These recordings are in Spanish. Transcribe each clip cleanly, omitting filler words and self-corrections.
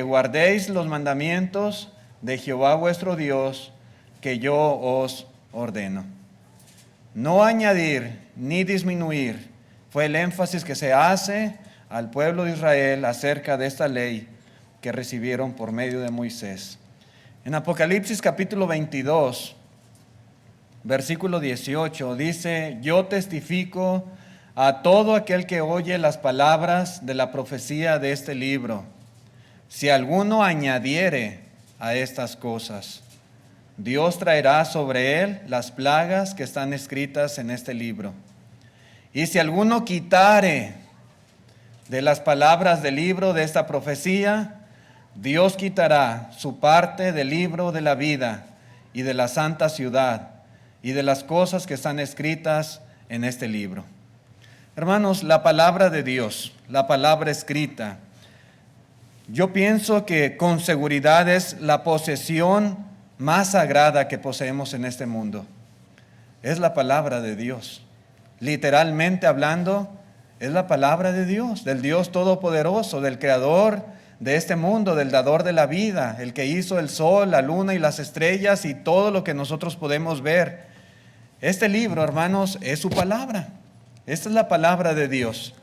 guardéis los mandamientos de Jehová vuestro Dios, que yo os ordeno. No añadir ni disminuir fue el énfasis que se hace al pueblo de Israel acerca de esta ley que recibieron por medio de Moisés. En Apocalipsis capítulo 22, versículo 18, dice: yo testifico a todo aquel que oye las palabras de la profecía de este libro. Si alguno añadiere a estas cosas, Dios traerá sobre él las plagas que están escritas en este libro. Y si alguno quitare de las palabras del libro de esta profecía, Dios quitará su parte del libro de la vida y de la santa ciudad y de las cosas que están escritas en este libro. Hermanos, la palabra de Dios, la palabra escrita, yo pienso que con seguridad es la posesión más sagrada que poseemos en este mundo. Es la palabra de Dios. Literalmente hablando, es la palabra de Dios, del Dios Todopoderoso, del Creador de este mundo, del dador de la vida, el que hizo el sol, la luna y las estrellas y todo lo que nosotros podemos ver. Este libro, hermanos, es su palabra. Esta es la palabra de Dios.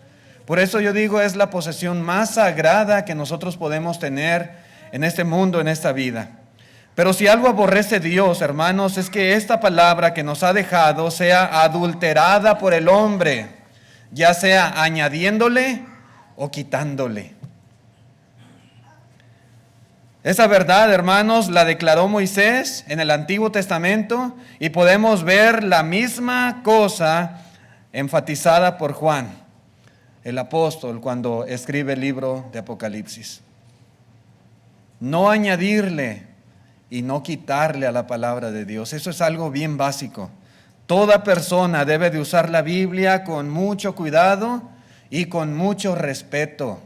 Por eso yo digo, es la posesión más sagrada que nosotros podemos tener en este mundo, en esta vida. Pero si algo aborrece Dios, hermanos, es que esta palabra que nos ha dejado sea adulterada por el hombre, ya sea añadiéndole o quitándole. Esa verdad, hermanos, la declaró Moisés en el Antiguo Testamento y podemos ver la misma cosa enfatizada por Juan, el apóstol, cuando escribe el libro de Apocalipsis. No añadirle y no quitarle a la palabra de Dios. Eso es algo bien básico. Toda persona debe de usar la Biblia con mucho cuidado y con mucho respeto.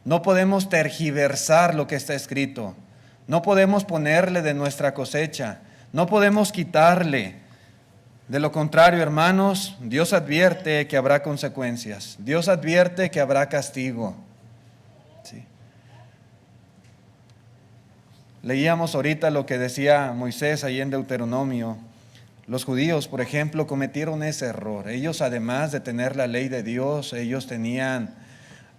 No podemos tergiversar lo que está escrito. No podemos ponerle de nuestra cosecha. No podemos quitarle. De lo contrario, hermanos, Dios advierte que habrá consecuencias. Dios advierte que habrá castigo. ¿Sí? Leíamos ahorita lo que decía Moisés ahí en Deuteronomio. Los judíos, por ejemplo, cometieron ese error. Ellos, además de tener la ley de Dios, ellos tenían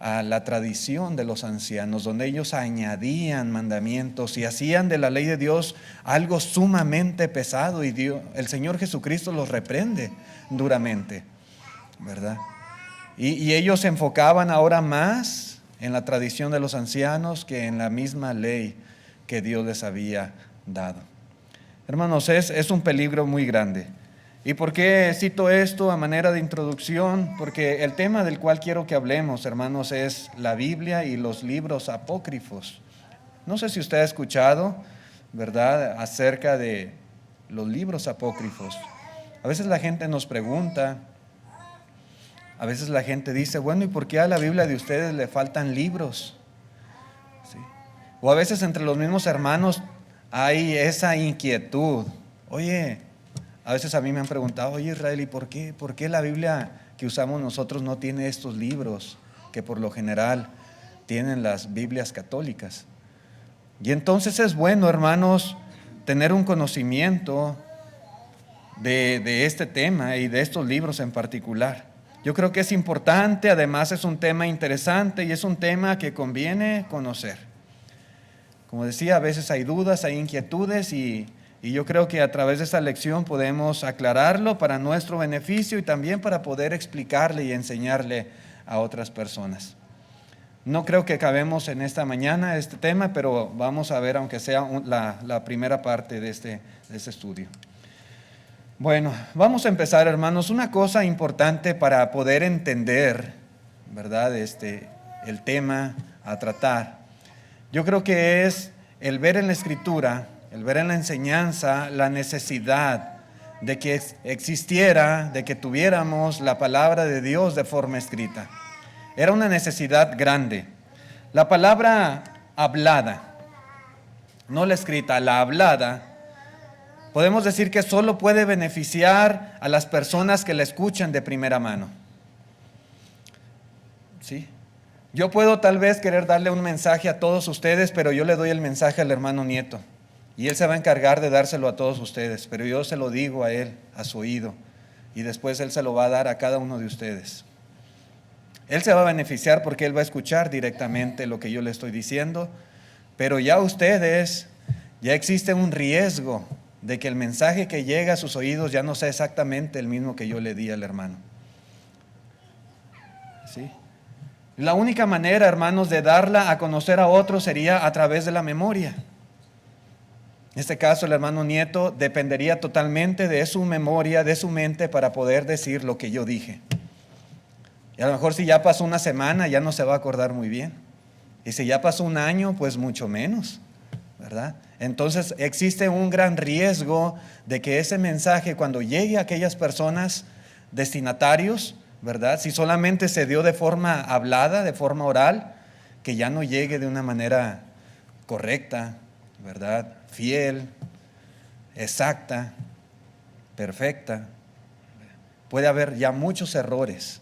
la tradición de los ancianos, donde ellos añadían mandamientos y hacían de la ley de Dios algo sumamente pesado, y el Señor Jesucristo los reprende duramente, ¿verdad? Y ellos se enfocaban ahora más en la tradición de los ancianos que en la misma ley que Dios les había dado. Hermanos, es un peligro muy grande. ¿Y por qué cito esto a manera de introducción? Porque el tema del cual quiero que hablemos, hermanos, es la Biblia y los libros apócrifos. No sé si usted ha escuchado, ¿verdad?, acerca de los libros apócrifos. A veces la gente nos pregunta, a veces la gente dice, bueno, ¿y por qué a la Biblia de ustedes le faltan libros? ¿Sí? O a veces entre los mismos hermanos hay esa inquietud. Oye, a veces a mí me han preguntado, oye Israel, ¿y por qué la Biblia que usamos nosotros no tiene estos libros que por lo general tienen las Biblias católicas? Y entonces es bueno, hermanos, tener un conocimiento de este tema y de estos libros en particular. Yo creo que es importante, además es un tema interesante y es un tema que conviene conocer. Como decía, a veces hay dudas, hay inquietudes y yo creo que a través de esta lección podemos aclararlo para nuestro beneficio y también para poder explicarle y enseñarle a otras personas. No creo que acabemos en esta mañana este tema, pero vamos a ver, aunque sea la primera parte de este estudio. Bueno, vamos a empezar, hermanos. Una cosa importante para poder entender, ¿verdad?, el tema a tratar. Yo creo que es el ver en la Escritura, el ver en la enseñanza la necesidad de que existiera, de que tuviéramos la palabra de Dios de forma escrita. Era una necesidad grande. La palabra hablada, no la escrita, la hablada, podemos decir que solo puede beneficiar a las personas que la escuchan de primera mano. ¿Sí? Yo puedo tal vez querer darle un mensaje a todos ustedes, pero yo le doy el mensaje al hermano Nieto. Y él se va a encargar de dárselo a todos ustedes, pero yo se lo digo a él, a su oído. Y después él se lo va a dar a cada uno de ustedes. Él se va a beneficiar porque él va a escuchar directamente lo que yo le estoy diciendo. Pero ya ustedes, ya existe un riesgo de que el mensaje que llega a sus oídos ya no sea exactamente el mismo que yo le di al hermano. ¿Sí? La única manera, hermanos, de darla a conocer a otros sería a través de la memoria. En este caso, el hermano Nieto dependería totalmente de su memoria, de su mente, para poder decir lo que yo dije. Y a lo mejor si ya pasó una semana, ya no se va a acordar muy bien. Y si ya pasó un año, pues mucho menos, ¿verdad? Entonces existe un gran riesgo de que ese mensaje, cuando llegue a aquellas personas destinatarios, ¿verdad? Si solamente se dio de forma hablada, de forma oral, que ya no llegue de una manera correcta, ¿verdad? Fiel, exacta, perfecta. Puede haber ya muchos errores.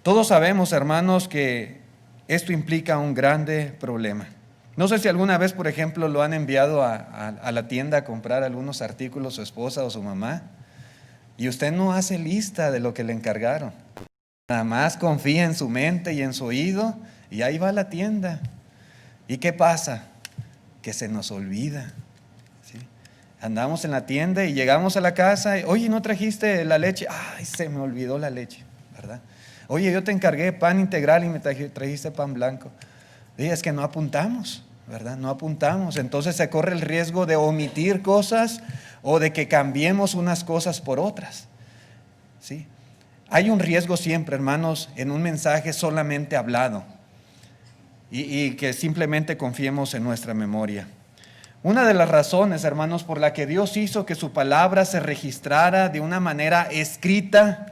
Todos sabemos, hermanos, que esto implica un grande problema. No sé si alguna vez, por ejemplo, lo han enviado a la tienda a comprar algunos artículos su esposa o su mamá, y usted no hace lista de lo que le encargaron. Nada más confía en su mente y en su oído, y ahí va a la tienda. ¿Y qué pasa? Que se nos olvida. ¿Sí? Andamos en la tienda y llegamos a la casa, y, oye, ¿no trajiste la leche? Ay, se me olvidó la leche, ¿verdad? Oye, yo te encargué pan integral y me trajiste pan blanco. Y es que no apuntamos, ¿verdad? No apuntamos. Entonces se corre el riesgo de omitir cosas o de que cambiemos unas cosas por otras. ¿Sí? Hay un riesgo siempre, hermanos, en un mensaje solamente hablado y que simplemente confiemos en nuestra memoria. Una de las razones, hermanos, por la que Dios hizo que su palabra se registrara de una manera escrita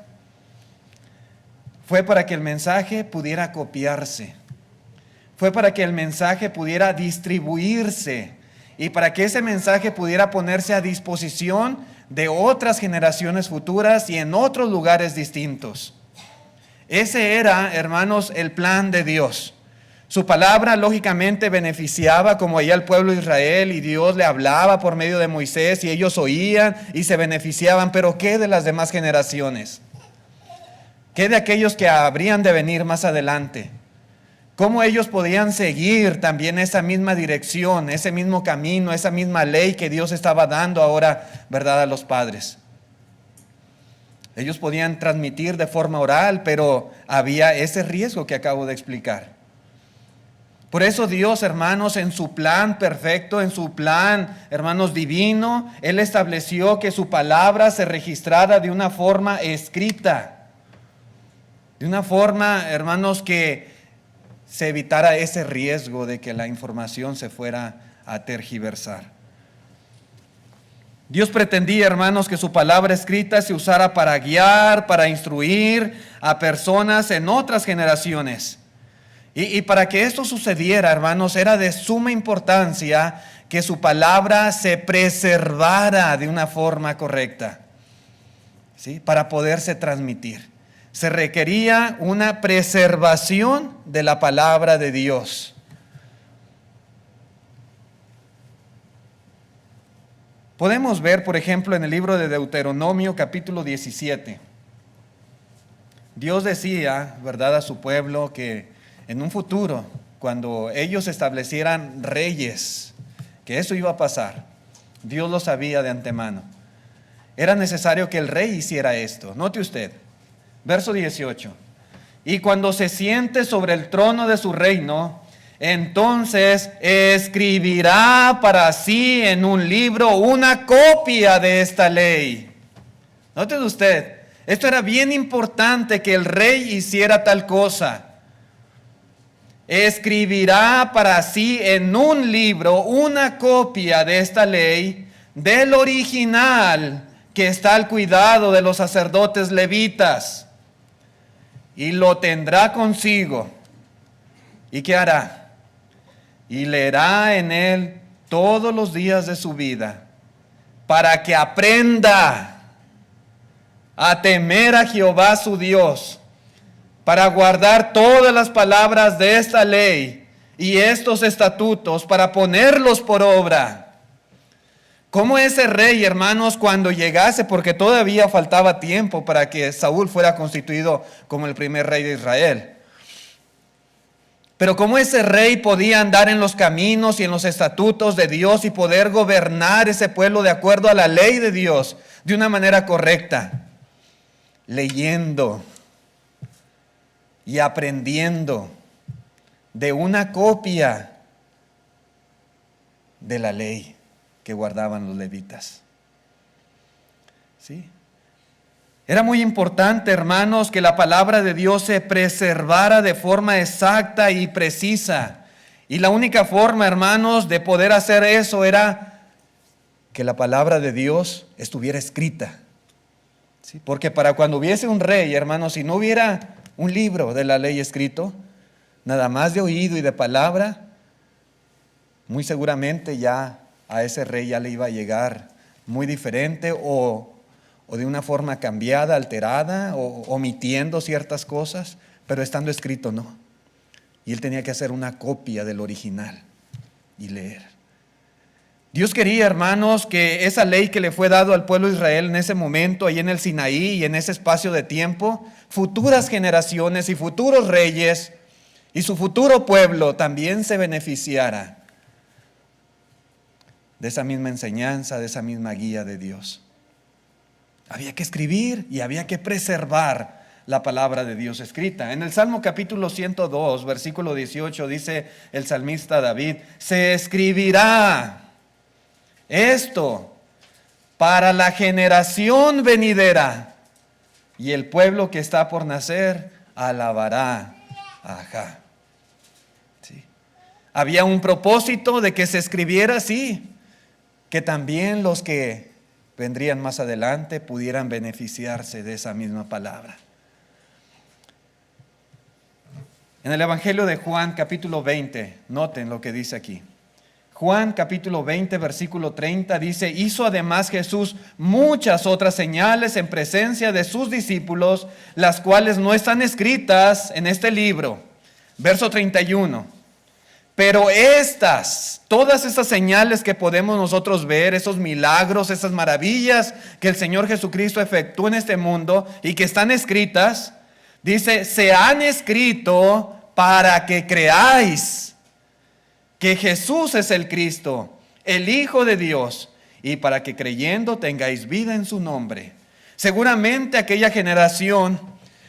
fue para que el mensaje pudiera copiarse, fue para que el mensaje pudiera distribuirse y para que ese mensaje pudiera ponerse a disposición de otras generaciones futuras y en otros lugares distintos. Ese era, hermanos, el plan de Dios. Su palabra lógicamente beneficiaba como allá el pueblo de Israel, y Dios le hablaba por medio de Moisés y ellos oían y se beneficiaban, pero ¿qué de las demás generaciones? ¿Qué de aquellos que habrían de venir más adelante? ¿Cómo ellos podían seguir también esa misma dirección, ese mismo camino, esa misma ley que Dios estaba dando ahora, ¿verdad?, a los padres? Ellos podían transmitir de forma oral, pero había ese riesgo que acabo de explicar. Por eso Dios, hermanos, en su plan perfecto, en su plan, hermanos, divino, Él estableció que su palabra se registrara de una forma escrita. De una forma, hermanos, que se evitara ese riesgo de que la información se fuera a tergiversar. Dios pretendía, hermanos, que su palabra escrita se usara para guiar, para instruir a personas en otras generaciones. Y para que esto sucediera, hermanos, era de suma importancia que su palabra se preservara de una forma correcta, ¿sí?, para poderse transmitir. Se requería una preservación de la palabra de Dios. Podemos ver, por ejemplo, en el libro de Deuteronomio, capítulo 17. Dios decía, ¿verdad?, a su pueblo que en un futuro, cuando ellos establecieran reyes, que eso iba a pasar. Dios lo sabía de antemano. Era necesario que el rey hiciera esto. Note usted. Verso 18, y cuando se siente sobre el trono de su reino, entonces escribirá para sí en un libro una copia de esta ley. Note usted, esto era bien importante que el rey hiciera tal cosa. Escribirá para sí en un libro una copia de esta ley del original que está al cuidado de los sacerdotes levitas. Y lo tendrá consigo. ¿Y qué hará? Y leerá en él todos los días de su vida, para que aprenda a temer a Jehová su Dios para guardar todas las palabras de esta ley y estos estatutos, para ponerlos por obra. ¿Cómo ese rey, hermanos, cuando llegase, porque todavía faltaba tiempo para que Saúl fuera constituido como el primer rey de Israel? Pero cómo ese rey podía andar en los caminos y en los estatutos de Dios y poder gobernar ese pueblo de acuerdo a la ley de Dios de una manera correcta, leyendo y aprendiendo de una copia de la ley que guardaban los levitas. ¿Sí? Era muy importante, hermanos, que la palabra de Dios se preservara de forma exacta y precisa. Y la única forma, hermanos, de poder hacer eso era que la palabra de Dios estuviera escrita. ¿Sí? Porque para cuando hubiese un rey, hermanos, si no hubiera un libro de la ley escrito, nada más de oído y de palabra, muy seguramente ya a ese rey ya le iba a llegar muy diferente o de una forma cambiada, alterada, o omitiendo ciertas cosas, pero estando escrito no. Y él tenía que hacer una copia del original y leer. Dios quería, hermanos, que esa ley que le fue dado al pueblo de Israel en ese momento, ahí en el Sinaí y en ese espacio de tiempo, futuras generaciones y futuros reyes y su futuro pueblo también se beneficiara de esa misma enseñanza, de esa misma guía de Dios. Había que escribir y había que preservar la palabra de Dios escrita. En el Salmo capítulo 102, versículo 18, dice el salmista David: se escribirá esto para la generación venidera, y el pueblo que está por nacer alabará a Jah. ¿Sí? Había un propósito de que se escribiera así, que también los que vendrían más adelante pudieran beneficiarse de esa misma palabra. En el Evangelio de Juan capítulo 20, noten lo que dice aquí. Juan capítulo 20 versículo 30 dice: hizo además Jesús muchas otras señales en presencia de sus discípulos, las cuales no están escritas en este libro. Verso 31. Pero todas estas señales que podemos nosotros ver, esos milagros, esas maravillas que el Señor Jesucristo efectuó en este mundo y que están escritas, dice, se han escrito para que creáis que Jesús es el Cristo, el Hijo de Dios, y para que creyendo tengáis vida en su nombre. Seguramente aquella generación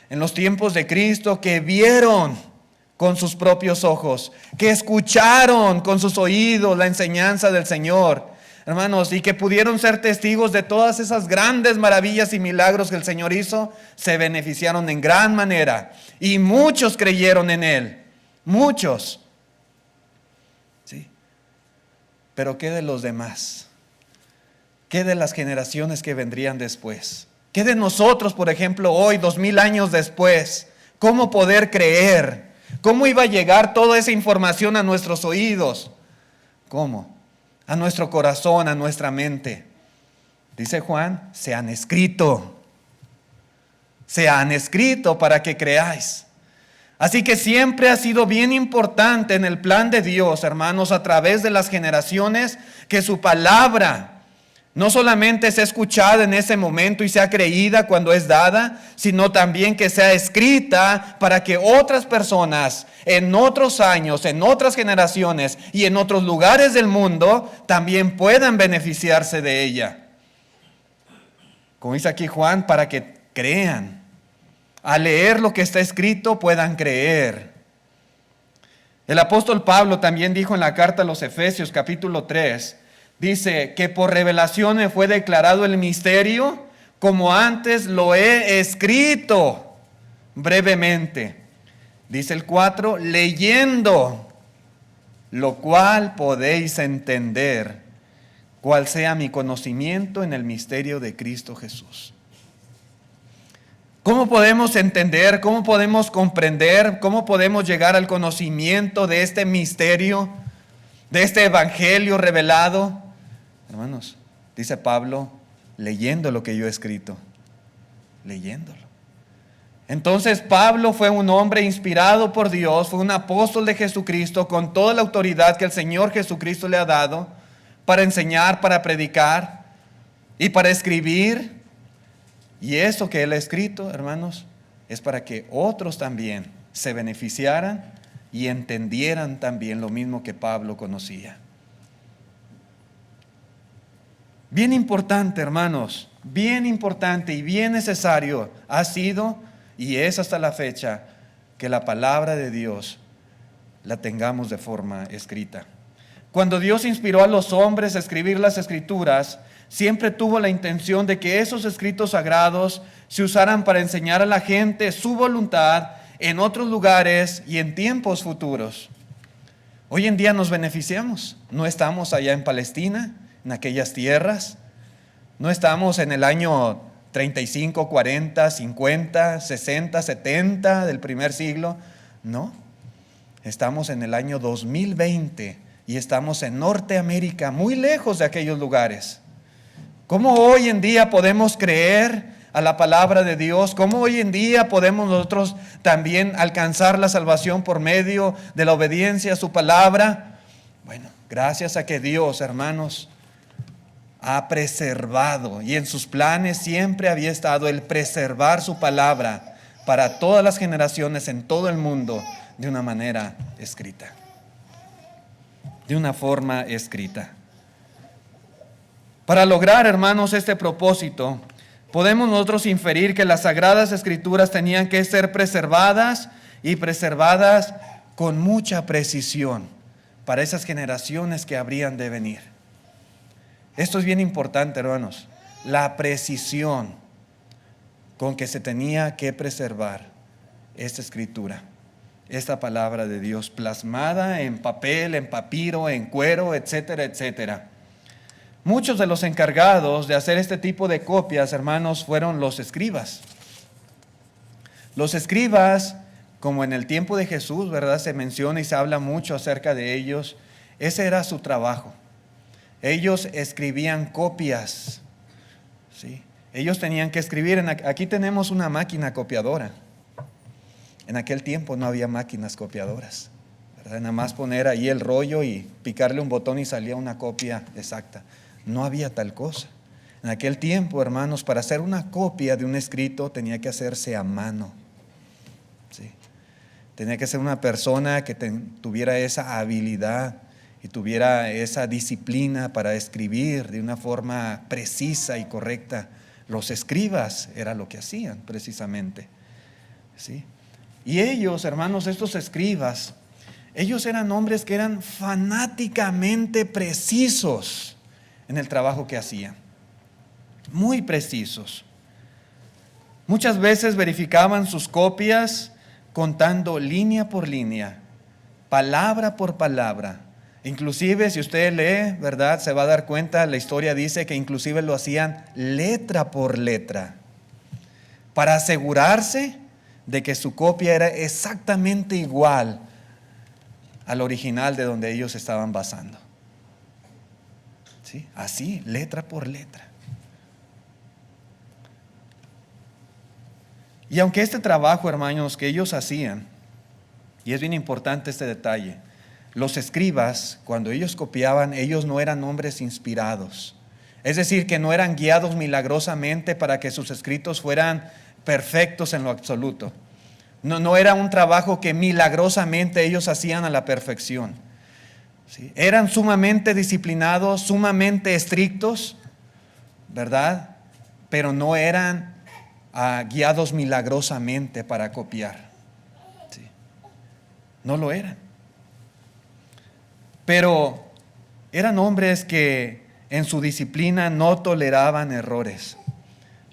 en los tiempos de Cristo que vieron con sus propios ojos, que escucharon con sus oídos la enseñanza del Señor, hermanos, y que pudieron ser testigos de todas esas grandes maravillas y milagros que el Señor hizo, se beneficiaron en gran manera, y muchos creyeron en Él, muchos. ¿Sí? Pero ¿qué de los demás? ¿Qué de las generaciones que vendrían después? ¿Qué de nosotros, por ejemplo, hoy, 2000 años después? ¿Cómo poder creer? ¿Cómo iba a llegar toda esa información a nuestros oídos? ¿Cómo? A nuestro corazón, a nuestra mente. Dice Juan, se han escrito para que creáis. Así que siempre ha sido bien importante en el plan de Dios, hermanos, a través de las generaciones, que su palabra no solamente sea escuchada en ese momento y sea creída cuando es dada, sino también que sea escrita para que otras personas en otros años, en otras generaciones y en otros lugares del mundo también puedan beneficiarse de ella. Como dice aquí Juan, para que crean. Al leer lo que está escrito puedan creer. El apóstol Pablo también dijo en la carta a los Efesios capítulo 3, dice que por revelación me fue declarado el misterio, como antes lo he escrito brevemente. Dice el 4, leyendo, lo cual podéis entender cuál sea mi conocimiento en el misterio de Cristo Jesús. ¿Cómo podemos entender, cómo podemos comprender, cómo podemos llegar al conocimiento de este misterio, de este evangelio revelado? Hermanos, dice Pablo, leyendo lo que yo he escrito, leyéndolo. Entonces Pablo fue un hombre inspirado por Dios, fue un apóstol de Jesucristo con toda la autoridad que el Señor Jesucristo le ha dado para enseñar, para predicar y para escribir. Y eso que él ha escrito, hermanos, es para que otros también se beneficiaran y entendieran también lo mismo que Pablo conocía. Bien importante, hermanos, bien importante y bien necesario ha sido y es hasta la fecha que la palabra de Dios la tengamos de forma escrita. Cuando Dios inspiró a los hombres a escribir las Escrituras, siempre tuvo la intención de que esos escritos sagrados se usaran para enseñar a la gente su voluntad en otros lugares y en tiempos futuros. Hoy en día nos beneficiamos. No estamos allá en Palestina, en aquellas tierras. No estamos en el año 35, 40, 50, 60, 70 del primer siglo. No. Estamos en el año 2020 y estamos en Norteamérica, muy lejos de aquellos lugares. ¿Cómo hoy en día podemos creer a la palabra de Dios? ¿Cómo hoy en día podemos nosotros también alcanzar la salvación por medio de la obediencia a su palabra? Bueno, gracias a que Dios, hermanos, ha preservado, y en sus planes siempre había estado el preservar su palabra para todas las generaciones en todo el mundo de una manera escrita, de una forma escrita. Para lograr, hermanos, este propósito, podemos nosotros inferir que las Sagradas Escrituras tenían que ser preservadas y preservadas con mucha precisión para esas generaciones que habrían de venir. Esto es bien importante, hermanos, la precisión con que se tenía que preservar esta Escritura, esta palabra de Dios plasmada en papel, en papiro, en cuero, etcétera, etcétera. Muchos de los encargados de hacer este tipo de copias, hermanos, fueron los escribas. Los escribas, como en el tiempo de Jesús, ¿verdad? Se menciona y se habla mucho acerca de ellos. Ese era su trabajo. Ellos escribían copias, ¿sí? Ellos tenían que escribir. Aquí tenemos una máquina copiadora. En aquel tiempo no había máquinas copiadoras, ¿verdad? Nada más poner ahí el rollo y picarle un botón y salía una copia exacta. No había tal cosa. En aquel tiempo, hermanos, para hacer una copia de un escrito tenía que hacerse a mano, ¿sí? Tenía que ser una persona que tuviera esa habilidad y tuviera esa disciplina para escribir de una forma precisa y correcta. Los escribas era lo que hacían precisamente, ¿sí? Y ellos, hermanos, estos escribas, ellos eran hombres que eran fanáticamente precisos en el trabajo que hacían, muy precisos. Muchas veces verificaban sus copias contando línea por línea, palabra por palabra. Inclusive, si usted lee, ¿verdad?, se va a dar cuenta, la historia dice que inclusive lo hacían letra por letra, para asegurarse de que su copia era exactamente igual al original de donde ellos estaban basando. ¿Sí? Así, letra por letra. Y aunque este trabajo, hermanos, que ellos hacían, y es bien importante este detalle, los escribas, cuando ellos copiaban, ellos no eran hombres inspirados. Es decir, que no eran guiados milagrosamente para que sus escritos fueran perfectos en lo absoluto. No era un trabajo que milagrosamente ellos hacían a la perfección. ¿Sí? Eran sumamente disciplinados, sumamente estrictos, ¿verdad? Pero no eran guiados milagrosamente para copiar. ¿Sí? No lo eran. Pero eran hombres que en su disciplina no toleraban errores.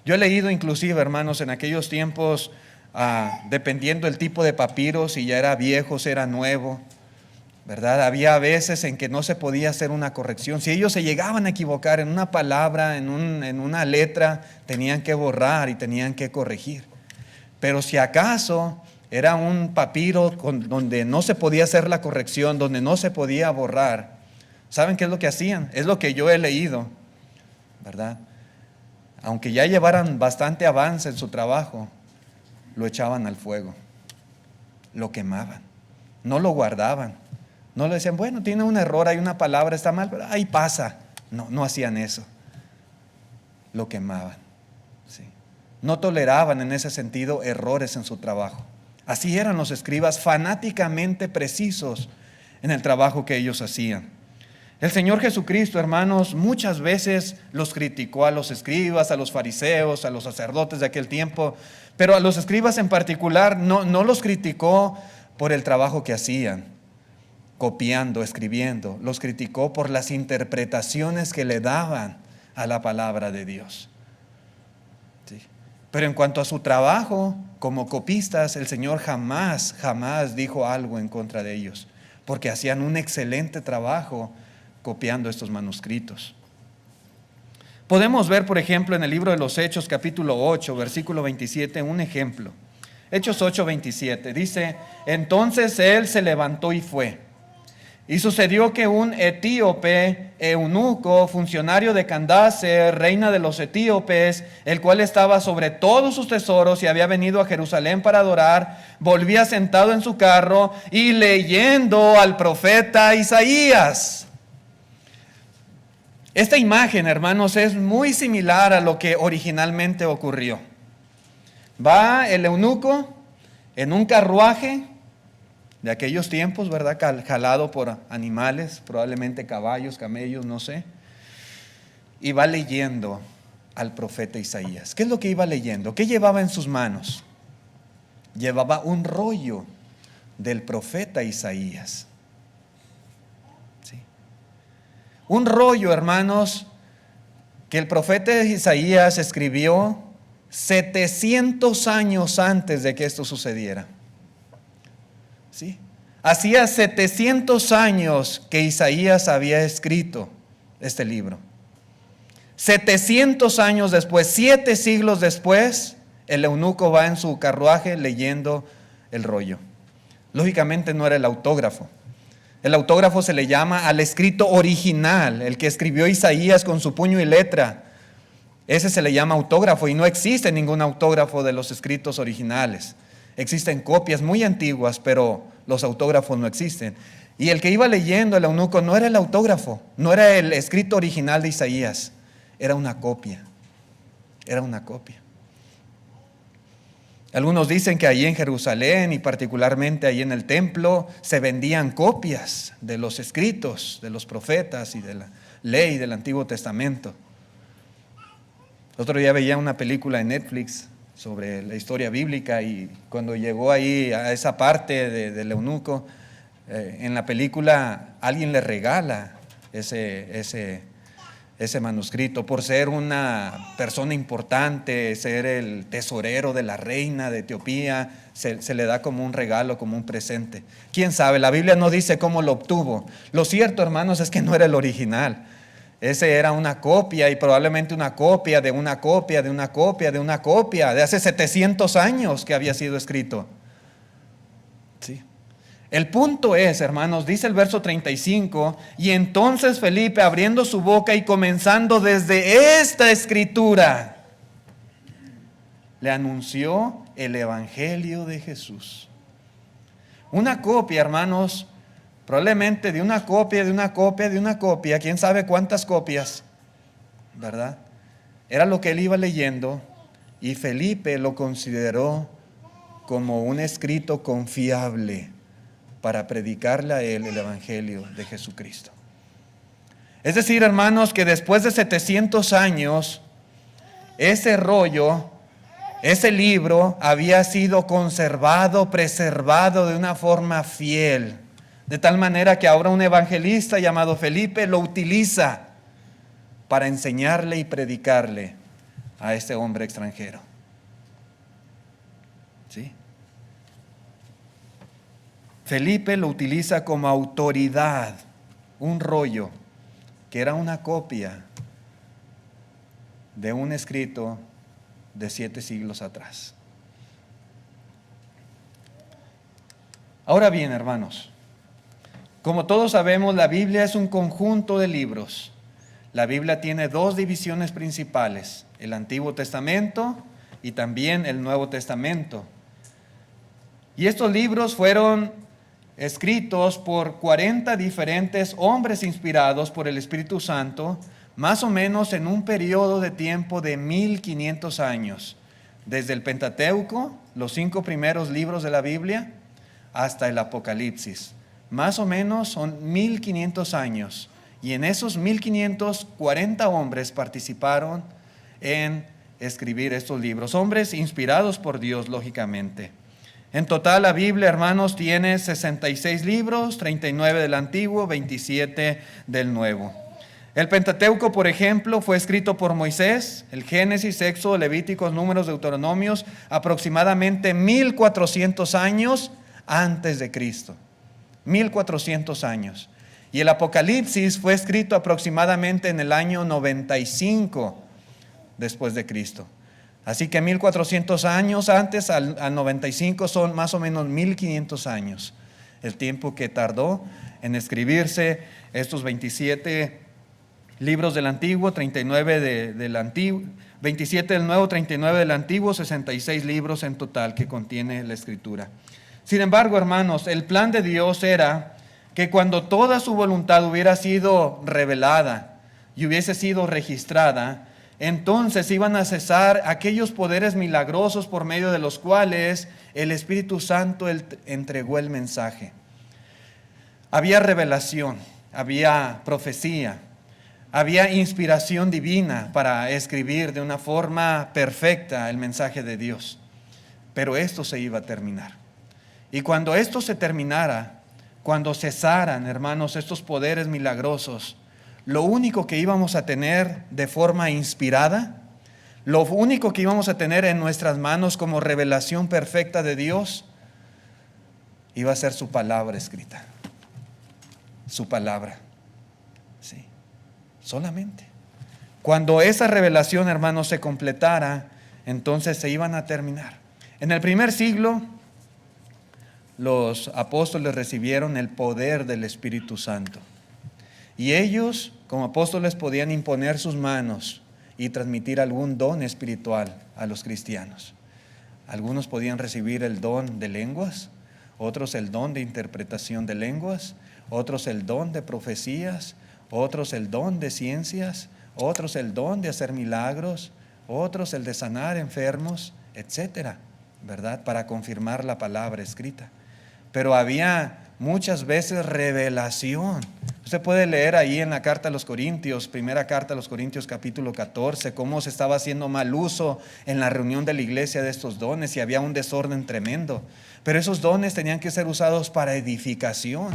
Yo he leído inclusive, hermanos, en aquellos tiempos, dependiendo del tipo de papiro, si ya era viejo, si era nuevo, ¿verdad? Había veces en que no se podía hacer una corrección. Si ellos se llegaban a equivocar en una palabra, en una letra, tenían que borrar y tenían que corregir. Pero si acaso era un papiro donde no se podía hacer la corrección, donde no se podía borrar, ¿saben qué es lo que hacían? Es lo que yo he leído, ¿verdad? Aunque ya llevaran bastante avance en su trabajo, lo echaban al fuego, lo quemaban, no lo guardaban, no le decían, bueno, tiene un error, hay una palabra, está mal, pero ahí pasa. No hacían eso, lo quemaban, ¿sí? No toleraban en ese sentido errores en su trabajo. Así eran los escribas, fanáticamente precisos en el trabajo que ellos hacían. El Señor Jesucristo, hermanos, muchas veces los criticó a los escribas, a los fariseos, a los sacerdotes de aquel tiempo, pero a los escribas en particular no los criticó por el trabajo que hacían, copiando, escribiendo. Los criticó por las interpretaciones que le daban a la palabra de Dios. ¿Sí? Pero en cuanto a su trabajo como copistas, el Señor jamás dijo algo en contra de ellos, porque hacían un excelente trabajo copiando estos manuscritos. Podemos ver, por ejemplo, en el libro de los Hechos, capítulo 8, versículo 27, un ejemplo. Hechos 8, 27, dice, entonces él se levantó y fue. Y sucedió que un etíope, eunuco, funcionario de Candace, reina de los etíopes, el cual estaba sobre todos sus tesoros y había venido a Jerusalén para adorar, volvía sentado en su carro y leyendo al profeta Isaías. Esta imagen, hermanos, es muy similar a lo que originalmente ocurrió. Va el eunuco en un carruaje de aquellos tiempos, ¿verdad? Jalado por animales, probablemente caballos, camellos, no sé. Y va leyendo al profeta Isaías. ¿Qué es lo que iba leyendo? ¿Qué llevaba en sus manos? Llevaba un rollo del profeta Isaías. Un rollo, hermanos, que el profeta Isaías escribió 700 años antes de que esto sucediera. ¿Sí? Hacía 700 años que Isaías había escrito este libro. 700 años después, 7 siglos después, el eunuco va en su carruaje leyendo el rollo. Lógicamente no era el autógrafo. El autógrafo se le llama al escrito original, el que escribió Isaías con su puño y letra. Ese se le llama autógrafo y no existe ningún autógrafo de los escritos originales. Existen copias muy antiguas, pero los autógrafos no existen. Y el que iba leyendo, el eunuco, no era el autógrafo, no era el escrito original de Isaías, era una copia. Era una copia. Algunos dicen que allí en Jerusalén y particularmente allí en el templo se vendían copias de los escritos de los profetas y de la ley del Antiguo Testamento. El otro día veía una película en Netflix sobre la historia bíblica y cuando llegó ahí a esa parte del eunuco, en la película alguien le regala ese manuscrito por ser una persona importante, ser el tesorero de la reina de Etiopía, se le da como un regalo, como un presente. ¿Quién sabe? La Biblia no dice cómo lo obtuvo. Lo cierto, hermanos, es que no era el original. Ese era una copia y probablemente una copia de una copia de una copia de una copia de hace 700 años que había sido escrito. Sí. El punto es, hermanos, dice el verso 35, y entonces Felipe, abriendo su boca y comenzando desde esta escritura, le anunció el evangelio de Jesús. Una copia, hermanos, probablemente de una copia, de una copia, de una copia, quién sabe cuántas copias, ¿verdad? Era lo que él iba leyendo y Felipe lo consideró como un escrito confiable para predicarle a él el evangelio de Jesucristo. Es decir, hermanos, que después de 700 años, ese rollo, ese libro había sido conservado, preservado de una forma fiel, de tal manera que ahora un evangelista llamado Felipe lo utiliza para enseñarle y predicarle a este hombre extranjero. ¿Sí? Felipe lo utiliza como autoridad, un rollo que era una copia de un escrito de 7 siglos atrás. Ahora bien, hermanos, como todos sabemos, la Biblia es un conjunto de libros. La Biblia tiene 2 divisiones principales, el Antiguo Testamento y también el Nuevo Testamento. Y estos libros fueron escritos por 40 diferentes hombres inspirados por el Espíritu Santo, más o menos en un periodo de tiempo de 1500 años, desde el Pentateuco, los 5 primeros libros de la Biblia, hasta el Apocalipsis. Más o menos son 1500 años, y en esos 1540 hombres participaron en escribir estos libros, hombres inspirados por Dios, lógicamente. En total la Biblia, hermanos, tiene 66 libros, 39 del Antiguo, 27 del Nuevo. El Pentateuco, por ejemplo, fue escrito por Moisés, el Génesis, Éxodo, Levíticos, Números, Deuteronomios, aproximadamente 1400 años antes de Cristo. 1400 años. Y el Apocalipsis fue escrito aproximadamente en el año 95 después de Cristo. Así que 1400 años antes al 95 son más o menos 1500 años. El tiempo que tardó en escribirse estos 27 libros del Antiguo, 39 del Antiguo, 27 del Nuevo, 39 del Antiguo, 66 libros en total que contiene la Escritura. Sin embargo, hermanos, el plan de Dios era que cuando toda su voluntad hubiera sido revelada y hubiese sido registrada, entonces iban a cesar aquellos poderes milagrosos por medio de los cuales el Espíritu Santo entregó el mensaje. Había revelación, había profecía, había inspiración divina para escribir de una forma perfecta el mensaje de Dios. Pero esto se iba a terminar. Y cuando esto se terminara, cuando cesaran, hermanos, estos poderes milagrosos, lo único que íbamos a tener de forma inspirada, lo único que íbamos a tener en nuestras manos como revelación perfecta de Dios, iba a ser su palabra escrita. Su palabra. Sí. Solamente. Cuando esa revelación, hermanos, se completara, entonces se iban a terminar. En el primer siglo, los apóstoles recibieron el poder del Espíritu Santo. Y ellos, como apóstoles, podían imponer sus manos y transmitir algún don espiritual a los cristianos. Algunos podían recibir el don de lenguas, otros el don de interpretación de lenguas, otros el don de profecías, otros el don de ciencias, otros el don de hacer milagros, otros el de sanar enfermos, etcétera, ¿verdad? Para confirmar la palabra escrita. Pero había muchas veces revelación. Usted puede leer ahí en la carta a los Corintios, primera carta a los Corintios capítulo 14, cómo se estaba haciendo mal uso en la reunión de la iglesia de estos dones y había un desorden tremendo. Pero esos dones tenían que ser usados para edificación.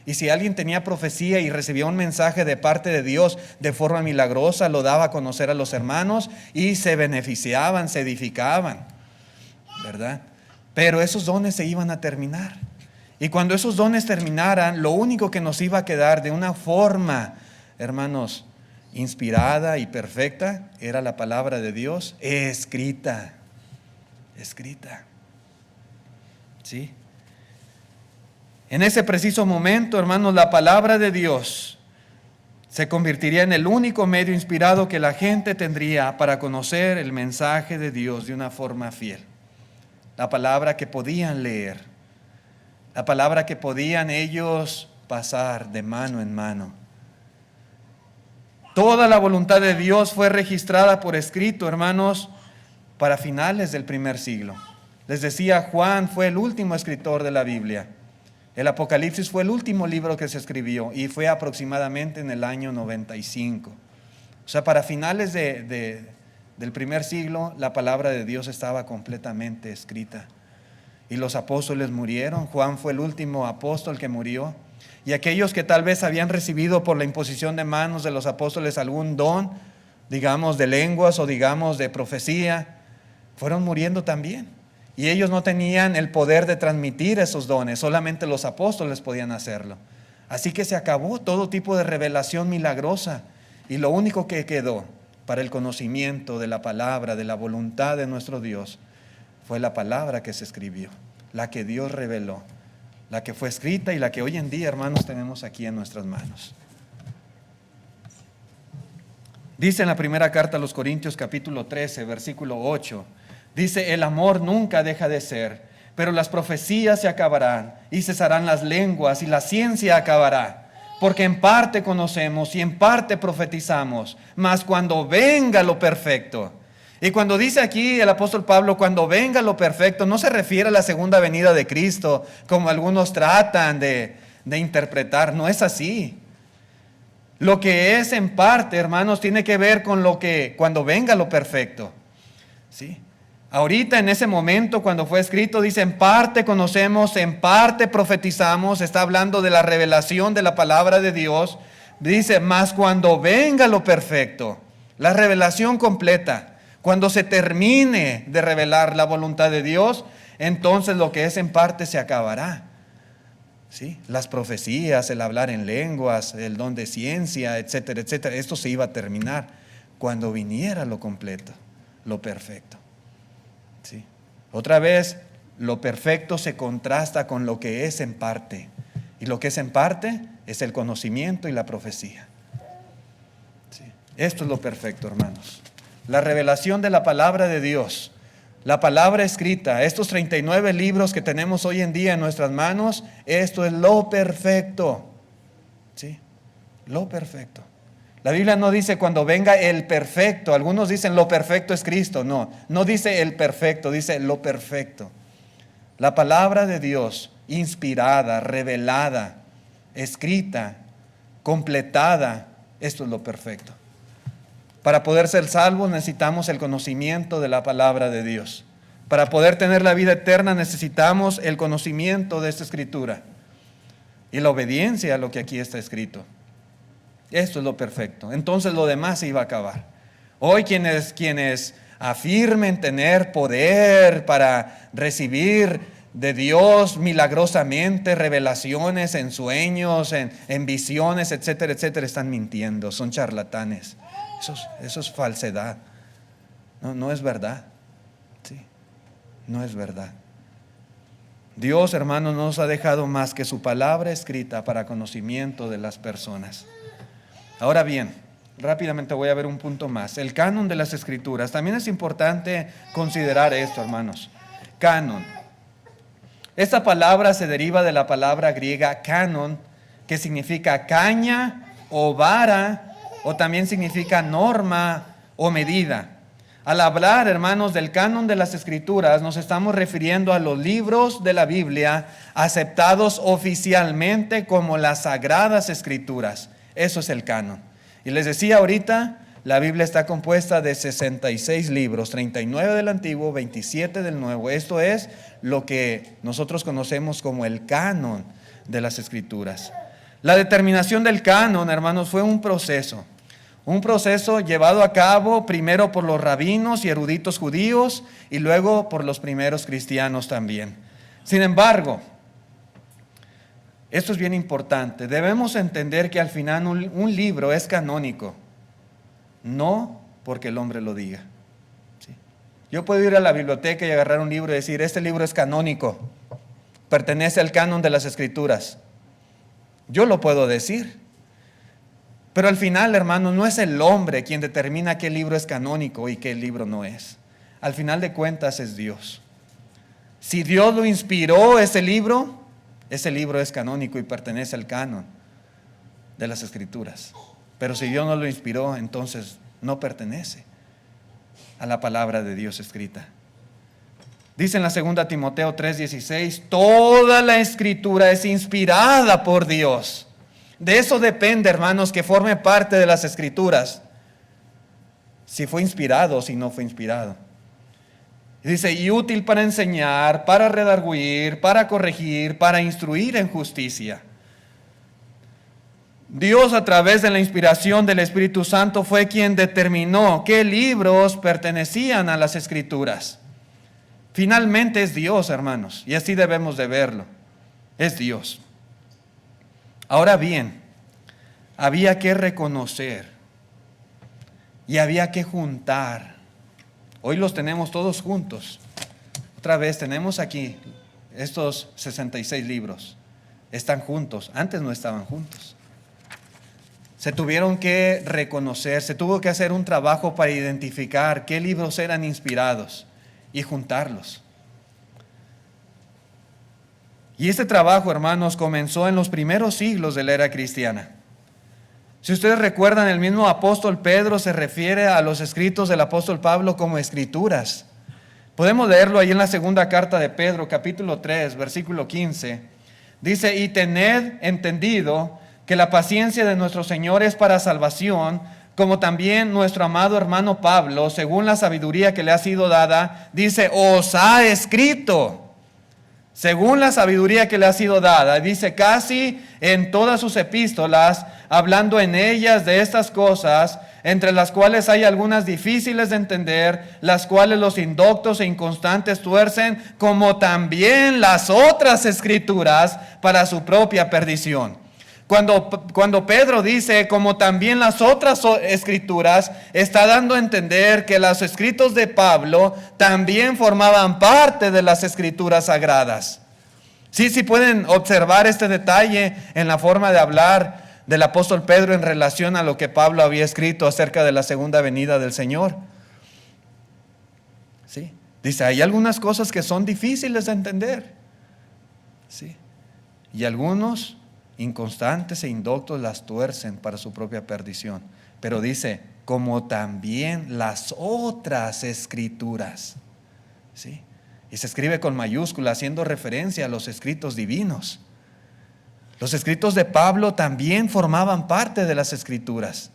Y si alguien tenía profecía y recibía un mensaje de parte de Dios de forma milagrosa, lo daba a conocer a los hermanos y se beneficiaban, se edificaban, ¿verdad? Pero esos dones se iban a terminar. Y cuando esos dones terminaran, lo único que nos iba a quedar de una forma, hermanos, inspirada y perfecta, era la palabra de Dios escrita. Escrita. ¿Sí? En ese preciso momento, hermanos, la palabra de Dios se convertiría en el único medio inspirado que la gente tendría para conocer el mensaje de Dios de una forma fiel. La palabra que podían leer. La palabra que podían ellos pasar de mano en mano. Toda la voluntad de Dios fue registrada por escrito, hermanos, para finales del primer siglo. Les decía, Juan fue el último escritor de la Biblia. El Apocalipsis fue el último libro que se escribió y fue aproximadamente en el año 95. O sea, para finales del primer siglo, la palabra de Dios estaba completamente escrita. Y los apóstoles murieron. Juan fue el último apóstol que murió. Y aquellos que tal vez habían recibido por la imposición de manos de los apóstoles algún don, digamos de lenguas o digamos de profecía, fueron muriendo también. Y ellos no tenían el poder de transmitir esos dones, solamente los apóstoles podían hacerlo. Así que se acabó todo tipo de revelación milagrosa. Y lo único que quedó para el conocimiento de la palabra, de la voluntad de nuestro Dios, fue la palabra que se escribió, la que Dios reveló, la que fue escrita y la que hoy en día, hermanos, tenemos aquí en nuestras manos. Dice en la primera carta a los Corintios capítulo 13, versículo 8, dice, el amor nunca deja de ser, pero las profecías se acabarán y cesarán las lenguas y la ciencia acabará. Porque en parte conocemos y en parte profetizamos, mas cuando venga lo perfecto. Y cuando dice aquí el apóstol Pablo, cuando venga lo perfecto, no se refiere a la segunda venida de Cristo, como algunos tratan de interpretar. No es así. Lo que es en parte, hermanos, tiene que ver con lo que cuando venga lo perfecto. ¿Sí? Ahorita en ese momento cuando fue escrito dice en parte conocemos, en parte profetizamos, está hablando de la revelación de la palabra de Dios. Dice, mas cuando venga lo perfecto, la revelación completa, cuando se termine de revelar la voluntad de Dios, entonces lo que es en parte se acabará. ¿Sí? Las profecías, el hablar en lenguas, el don de ciencia, etcétera, etcétera, esto se iba a terminar cuando viniera lo completo, lo perfecto. ¿Sí? Otra vez, lo perfecto se contrasta con lo que es en parte. Y lo que es en parte es el conocimiento y la profecía. ¿Sí? Esto es lo perfecto, hermanos. La revelación de la palabra de Dios, la palabra escrita, estos 39 libros que tenemos hoy en día en nuestras manos, esto es lo perfecto. ¿Sí? Lo perfecto. La Biblia no dice cuando venga el perfecto. Algunos dicen lo perfecto es Cristo. No, no dice el perfecto, dice lo perfecto. La palabra de Dios, inspirada, revelada, escrita, completada, esto es lo perfecto. Para poder ser salvos necesitamos el conocimiento de la palabra de Dios. Para poder tener la vida eterna necesitamos el conocimiento de esta escritura y la obediencia a lo que aquí está escrito. Esto es lo perfecto. Entonces lo demás se iba a acabar. Hoy quienes afirmen tener poder para recibir de Dios milagrosamente revelaciones en sueños, en visiones, etcétera, etcétera, están mintiendo, son charlatanes. Eso es falsedad. No es verdad. Sí, no es verdad. Dios, hermanos, no nos ha dejado más que su palabra escrita para conocimiento de las personas. Ahora bien, rápidamente voy a ver un punto más. El canon de las Escrituras. También es importante considerar esto, hermanos. Canon. Esta palabra se deriva de la palabra griega canon, que significa caña o vara, o también significa norma o medida. Al hablar, hermanos, del canon de las Escrituras, nos estamos refiriendo a los libros de la Biblia aceptados oficialmente como las Sagradas Escrituras. Eso es el canon. Y les decía ahorita, la Biblia está compuesta de 66 libros, 39 del Antiguo, 27 del Nuevo. Esto es lo que nosotros conocemos como el canon de las Escrituras. La determinación del canon, hermanos, fue un proceso llevado a cabo primero por los rabinos y eruditos judíos y luego por los primeros cristianos también. Sin embargo, esto es bien importante. Debemos entender que al final un libro es canónico, no porque el hombre lo diga. ¿Sí? Yo puedo ir a la biblioteca y agarrar un libro y decir, este libro es canónico, pertenece al canon de las Escrituras. Yo lo puedo decir. Pero al final, hermanos, no es el hombre quien determina qué libro es canónico y qué libro no es. Al final de cuentas es Dios. Si Dios lo inspiró ese libro es canónico y pertenece al canon de las Escrituras. Pero si Dios no lo inspiró, entonces no pertenece a la palabra de Dios escrita. Dice en la 2 Timoteo 3:16, toda la Escritura es inspirada por Dios. De eso depende, hermanos, que forme parte de las Escrituras. Si fue inspirado o si no fue inspirado. Dice, y útil para enseñar, para redarguir, para corregir, para instruir en justicia. Dios, a través de la inspiración del Espíritu Santo, fue quien determinó qué libros pertenecían a las Escrituras. Finalmente es Dios, hermanos, y así debemos de verlo. Es Dios. Ahora bien, había que reconocer y había que juntar. Hoy los tenemos todos juntos. Otra vez tenemos aquí estos 66 libros. Están juntos. Antes no estaban juntos. Se tuvieron que reconocer, se tuvo que hacer un trabajo para identificar qué libros eran inspirados y juntarlos. Y este trabajo, hermanos, comenzó en los primeros siglos de la era cristiana. Si ustedes recuerdan, el mismo apóstol Pedro se refiere a los escritos del apóstol Pablo como escrituras. Podemos leerlo ahí en la segunda carta de Pedro, capítulo 3, versículo 15. Dice: y tened entendido que la paciencia de nuestro Señor es para salvación, como también nuestro amado hermano Pablo, según la sabiduría que le ha sido dada, dice, os ha escrito. Según la sabiduría que le ha sido dada, dice casi en todas sus epístolas, hablando en ellas de estas cosas, entre las cuales hay algunas difíciles de entender, las cuales los indoctos e inconstantes tuercen, como también las otras escrituras para su propia perdición. Cuando Pedro dice, como también las otras escrituras, está dando a entender que los escritos de Pablo también formaban parte de las escrituras sagradas. Sí pueden observar este detalle en la forma de hablar del apóstol Pedro en relación a lo que Pablo había escrito acerca de la segunda venida del Señor. Sí. Dice, hay algunas cosas que son difíciles de entender. Sí. Y algunos inconstantes e indoctos las tuercen para su propia perdición. Pero dice, como también las otras escrituras. ¿Sí? Y se escribe con mayúscula, haciendo referencia a los escritos divinos. Los escritos de Pablo también formaban parte de las escrituras.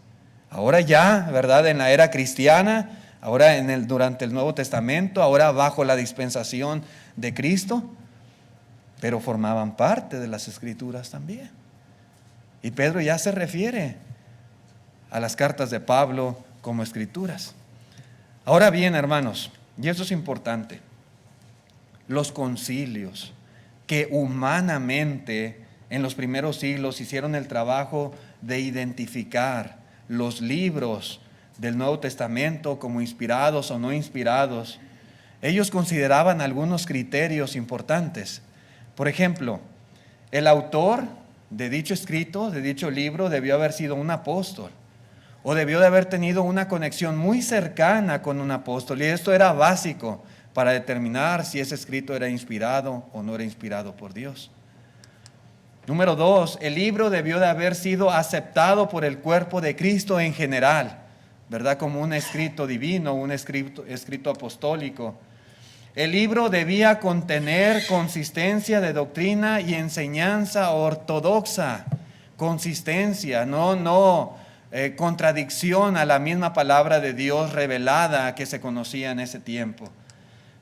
Ahora ya, ¿verdad? En la era cristiana, ahora durante el Nuevo Testamento, ahora bajo la dispensación de Cristo, pero formaban parte de las escrituras también. Y Pedro ya se refiere a las cartas de Pablo como escrituras. Ahora bien, hermanos, y eso es importante, los concilios que humanamente en los primeros siglos hicieron el trabajo de identificar los libros del Nuevo Testamento como inspirados o no inspirados, ellos consideraban algunos criterios importantes. Por ejemplo, el autor de dicho escrito, de dicho libro, debió haber sido un apóstol o debió de haber tenido una conexión muy cercana con un apóstol, y esto era básico para determinar si ese escrito era inspirado o no era inspirado por Dios. Número 2, el libro debió de haber sido aceptado por el cuerpo de Cristo en general, ¿verdad? Como un escrito divino, un escrito apostólico. El libro debía contener consistencia de doctrina y enseñanza ortodoxa. Consistencia, no contradicción a la misma palabra de Dios revelada que se conocía en ese tiempo.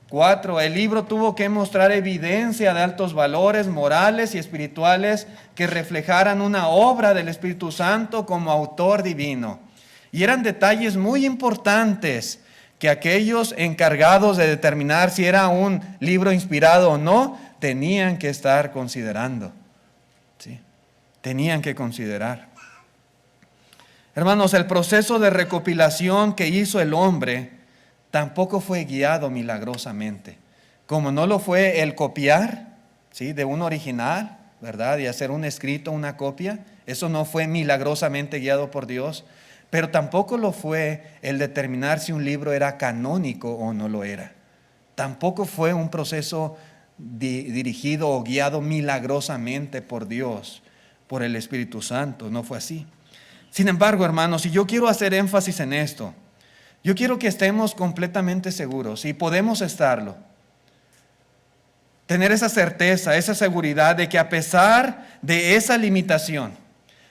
4, el libro tuvo que mostrar evidencia de altos valores morales y espirituales que reflejaran una obra del Espíritu Santo como autor divino. Y eran detalles muy importantes que aquellos encargados de determinar si era un libro inspirado o no, tenían que estar considerando. ¿Sí? Tenían que considerar. Hermanos, el proceso de recopilación que hizo el hombre tampoco fue guiado milagrosamente. Como no lo fue el copiar, ¿sí?, de un original, ¿verdad?, y hacer un escrito, una copia, eso no fue milagrosamente guiado por Dios. Pero tampoco lo fue el determinar si un libro era canónico o no lo era. Tampoco fue un proceso dirigido o guiado milagrosamente por Dios, por el Espíritu Santo. No fue así. Sin embargo, hermanos, y yo quiero hacer énfasis en esto, yo quiero que estemos completamente seguros, y podemos estarlo, tener esa certeza, esa seguridad de que a pesar de esa limitación,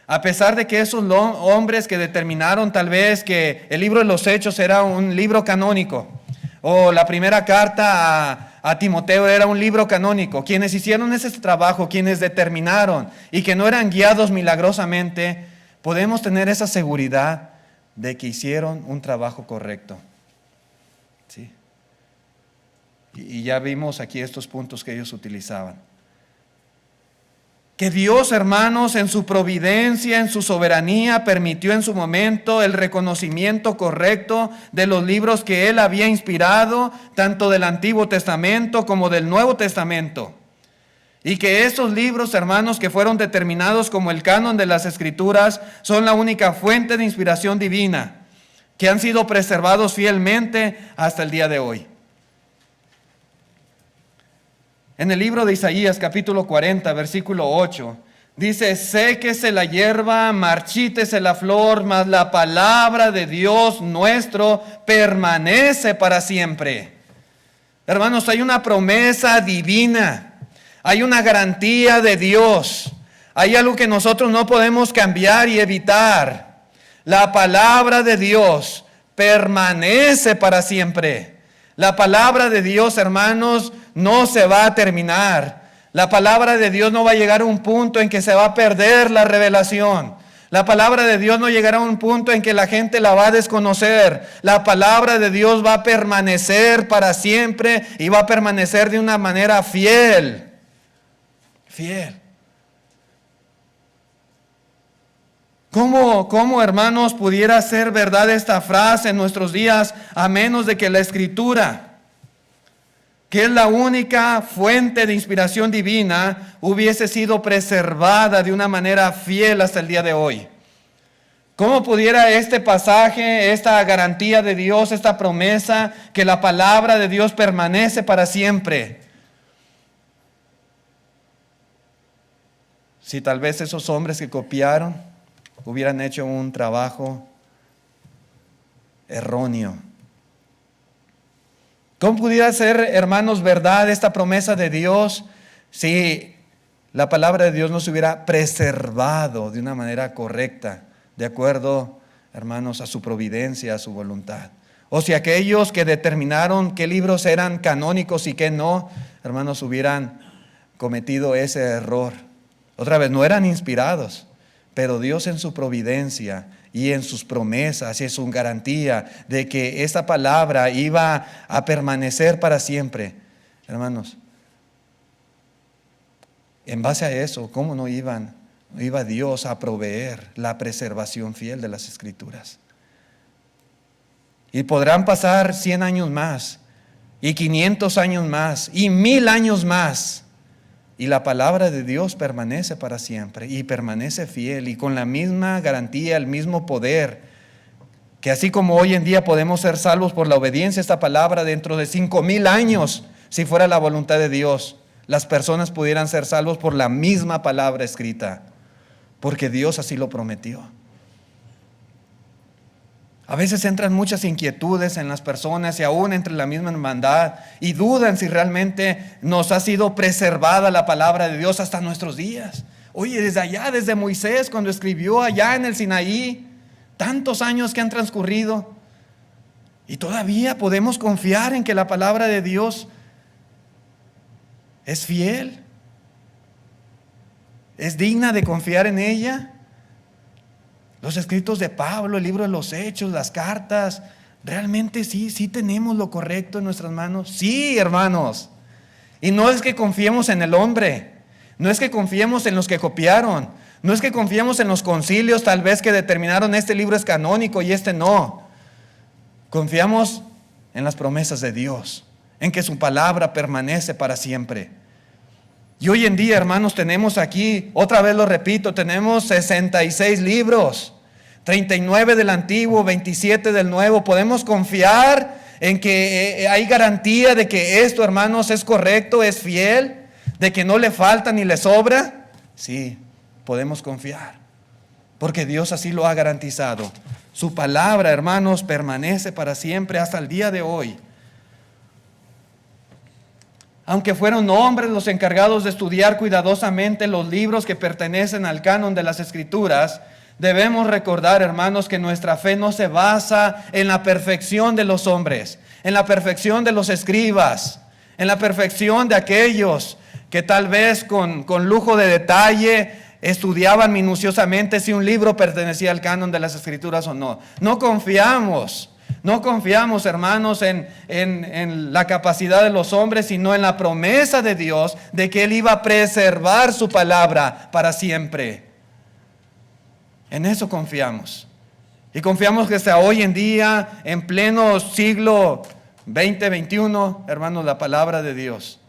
a pesar de que esos hombres que determinaron tal vez que el libro de los Hechos era un libro canónico, o la primera carta a Timoteo era un libro canónico, quienes hicieron ese trabajo, quienes determinaron y que no eran guiados milagrosamente, podemos tener esa seguridad de que hicieron un trabajo correcto. ¿Sí? Y ya vimos aquí estos puntos que ellos utilizaban. Que Dios, hermanos, en su providencia, en su soberanía, permitió en su momento el reconocimiento correcto de los libros que Él había inspirado, tanto del Antiguo Testamento como del Nuevo Testamento. Y que esos libros, hermanos, que fueron determinados como el canon de las Escrituras, son la única fuente de inspiración divina, que han sido preservados fielmente hasta el día de hoy. En el libro de Isaías, capítulo 40, versículo 8, dice: séquese la hierba, marchítese la flor, mas la palabra de Dios nuestro permanece para siempre. Hermanos, hay una promesa divina, hay una garantía de Dios, hay algo que nosotros no podemos cambiar y evitar. La palabra de Dios permanece para siempre. La palabra de Dios, hermanos, no se va a terminar. La palabra de Dios no va a llegar a un punto en que se va a perder la revelación. La palabra de Dios no llegará a un punto en que la gente la va a desconocer. La palabra de Dios va a permanecer para siempre y va a permanecer de una manera fiel. Fiel. ¿Cómo, hermanos, pudiera ser verdad esta frase en nuestros días a menos de que la Escritura, que es la única fuente de inspiración divina, hubiese sido preservada de una manera fiel hasta el día de hoy? ¿Cómo pudiera este pasaje, esta garantía de Dios, esta promesa, que la palabra de Dios permanece para siempre? Si tal vez esos hombres que copiaron hubieran hecho un trabajo erróneo. ¿Cómo pudiera ser, hermanos, verdad esta promesa de Dios si la palabra de Dios no se hubiera preservado de una manera correcta, de acuerdo, hermanos, a su providencia, a su voluntad? O si aquellos que determinaron qué libros eran canónicos y qué no, hermanos, hubieran cometido ese error. Otra vez, no eran inspirados, pero Dios en su providencia y en sus promesas y en su garantía de que esta palabra iba a permanecer para siempre, hermanos, en base a eso, ¿cómo no iba Dios a proveer la preservación fiel de las Escrituras? Y podrán pasar 100 años más, y 500 años más, y 1000 años más, y la palabra de Dios permanece para siempre y permanece fiel y con la misma garantía, el mismo poder, que así como hoy en día podemos ser salvos por la obediencia a esta palabra, dentro de 5000 años, si fuera la voluntad de Dios, las personas pudieran ser salvos por la misma palabra escrita, porque Dios así lo prometió. A veces entran muchas inquietudes en las personas y aún entre la misma hermandad y dudan si realmente nos ha sido preservada la palabra de Dios hasta nuestros días. Oye, desde allá, desde Moisés, cuando escribió allá en el Sinaí, tantos años que han transcurrido y todavía podemos confiar en que la palabra de Dios es fiel, es digna de confiar en ella. Los escritos de Pablo, el libro de los Hechos, las cartas, realmente sí tenemos lo correcto en nuestras manos. Sí, hermanos. Y no es que confiemos en el hombre, no es que confiemos en los que copiaron, no es que confiemos en los concilios tal vez que determinaron este libro es canónico y este no. Confiamos en las promesas de Dios, en que su palabra permanece para siempre. Y hoy en día, hermanos, tenemos aquí, otra vez lo repito, tenemos 66 libros, 39 del Antiguo, 27 del Nuevo. Podemos confiar en que hay garantía de que esto, hermanos, es correcto, es fiel, de que no le falta ni le sobra. Sí, podemos confiar, porque Dios así lo ha garantizado. Su palabra, hermanos, permanece para siempre hasta el día de hoy. Aunque fueron hombres los encargados de estudiar cuidadosamente los libros que pertenecen al canon de las Escrituras, debemos recordar, hermanos, que nuestra fe no se basa en la perfección de los hombres, en la perfección de los escribas, en la perfección de aquellos que tal vez con lujo de detalle estudiaban minuciosamente si un libro pertenecía al canon de las Escrituras o no. No confiamos, hermanos, en la capacidad de los hombres, sino en la promesa de Dios de que Él iba a preservar su palabra para siempre. En eso confiamos. Y confiamos que hasta hoy en día, en pleno siglo XX, XXI, hermanos, la palabra de Dios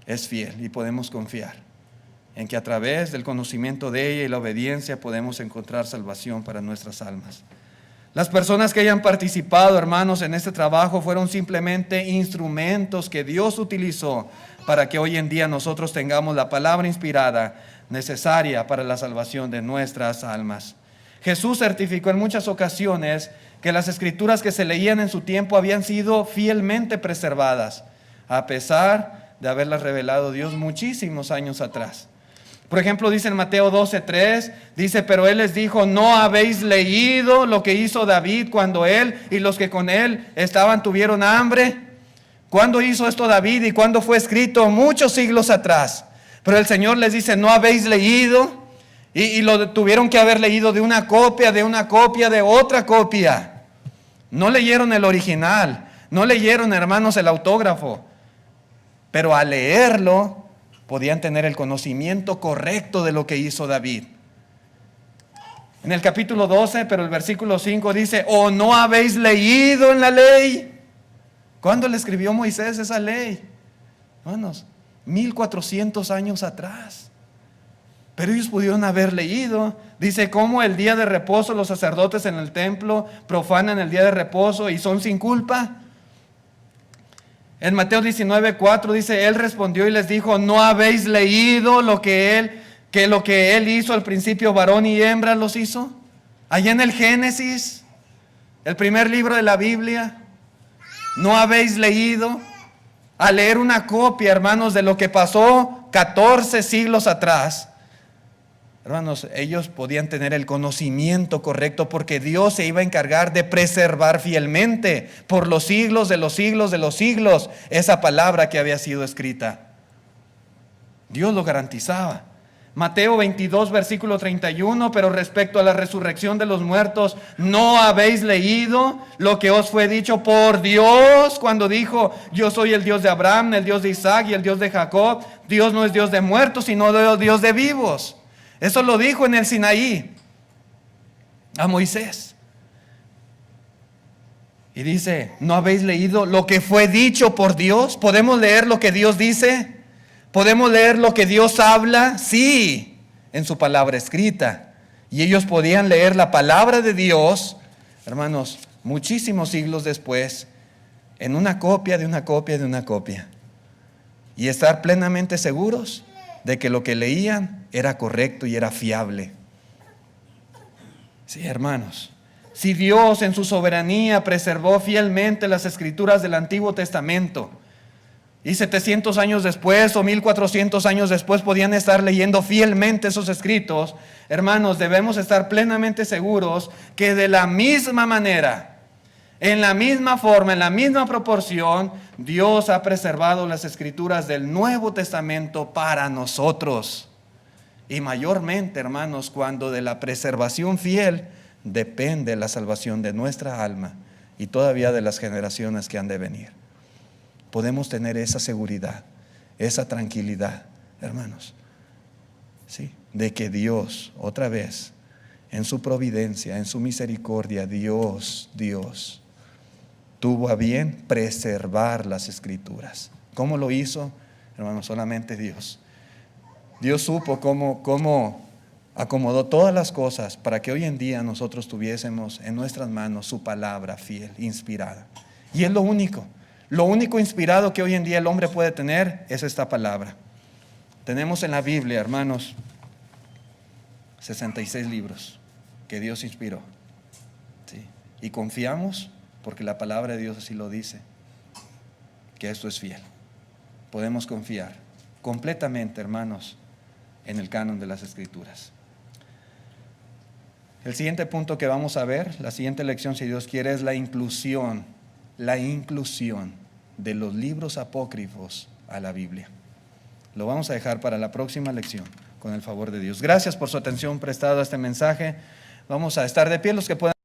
es fiel y podemos confiar en que a través del conocimiento de ella y la obediencia podemos encontrar salvación para nuestras almas. Las personas que hayan participado, hermanos, en este trabajo fueron simplemente instrumentos que Dios utilizó para que hoy en día nosotros tengamos la palabra inspirada necesaria para la salvación de nuestras almas. Jesús certificó en muchas ocasiones que las escrituras que se leían en su tiempo habían sido fielmente preservadas, a pesar de haberlas revelado Dios muchísimos años atrás. Por ejemplo, dice en Mateo 12:3, dice, pero Él les dijo, ¿no habéis leído lo que hizo David cuando Él y los que con Él estaban tuvieron hambre? ¿Cuándo hizo esto David y cuándo fue escrito? Muchos siglos atrás. Pero el Señor les dice, ¿no habéis leído? Y lo tuvieron que haber leído de una copia, de otra copia. No leyeron el original, no leyeron, hermanos, el autógrafo. Pero al leerlo, podían tener el conocimiento correcto de lo que hizo David. En el capítulo 12, pero el versículo 5 dice, ¿o no habéis leído en la ley? ¿Cuándo le escribió Moisés esa ley? Hermanos, 1400 años atrás. Pero ellos pudieron haber leído. Dice, ¿cómo el día de reposo los sacerdotes en el templo profanan el día de reposo y son sin culpa? En Mateo 19:4 dice, Él respondió y les dijo, ¿no habéis leído lo que Él hizo al principio, varón y hembra los hizo? Allá en el Génesis, el primer libro de la Biblia, ¿no habéis leído? A leer una copia, hermanos, de lo que pasó 14 siglos atrás. Hermanos, ellos podían tener el conocimiento correcto porque Dios se iba a encargar de preservar fielmente por los siglos de los siglos de los siglos esa palabra que había sido escrita. Dios lo garantizaba. Mateo 22, versículo 31, pero respecto a la resurrección de los muertos, ¿no habéis leído lo que os fue dicho por Dios cuando dijo, yo soy el Dios de Abraham, el Dios de Isaac y el Dios de Jacob? Dios no es Dios de muertos, sino Dios de vivos. Eso lo dijo en el Sinaí a Moisés. Y dice, ¿no habéis leído lo que fue dicho por Dios? ¿Podemos leer lo que Dios dice? ¿Podemos leer lo que Dios habla? Sí, en su palabra escrita. Y ellos podían leer la palabra de Dios, hermanos, muchísimos siglos después, en una copia de una copia de una copia. Y estar plenamente seguros de que lo que leían era correcto y era fiable. Sí, hermanos, si Dios en su soberanía preservó fielmente las escrituras del Antiguo Testamento, y 700 años después o 1400 años después podían estar leyendo fielmente esos escritos, hermanos, debemos estar plenamente seguros que de la misma manera, en la misma forma, en la misma proporción, Dios ha preservado las escrituras del Nuevo Testamento para nosotros. Y mayormente, hermanos, cuando de la preservación fiel depende la salvación de nuestra alma y todavía de las generaciones que han de venir. Podemos tener esa seguridad, esa tranquilidad, hermanos, ¿sí? De que Dios, otra vez, en su providencia, en su misericordia, Dios tuvo a bien preservar las escrituras. ¿Cómo lo hizo? Hermanos, solamente Dios. Dios supo cómo acomodó todas las cosas para que hoy en día nosotros tuviésemos en nuestras manos su palabra fiel, inspirada. Y es lo único inspirado que hoy en día el hombre puede tener es esta palabra. Tenemos en la Biblia, hermanos, 66 libros que Dios inspiró. ¿Sí? Y confiamos, porque la palabra de Dios así lo dice, que esto es fiel. Podemos confiar completamente, hermanos, en el canon de las Escrituras. El siguiente punto que vamos a ver, la siguiente lección, si Dios quiere, es la inclusión de los libros apócrifos a la Biblia. Lo vamos a dejar para la próxima lección, con el favor de Dios. Gracias por su atención prestada a este mensaje. Vamos a estar de pie los que puedan.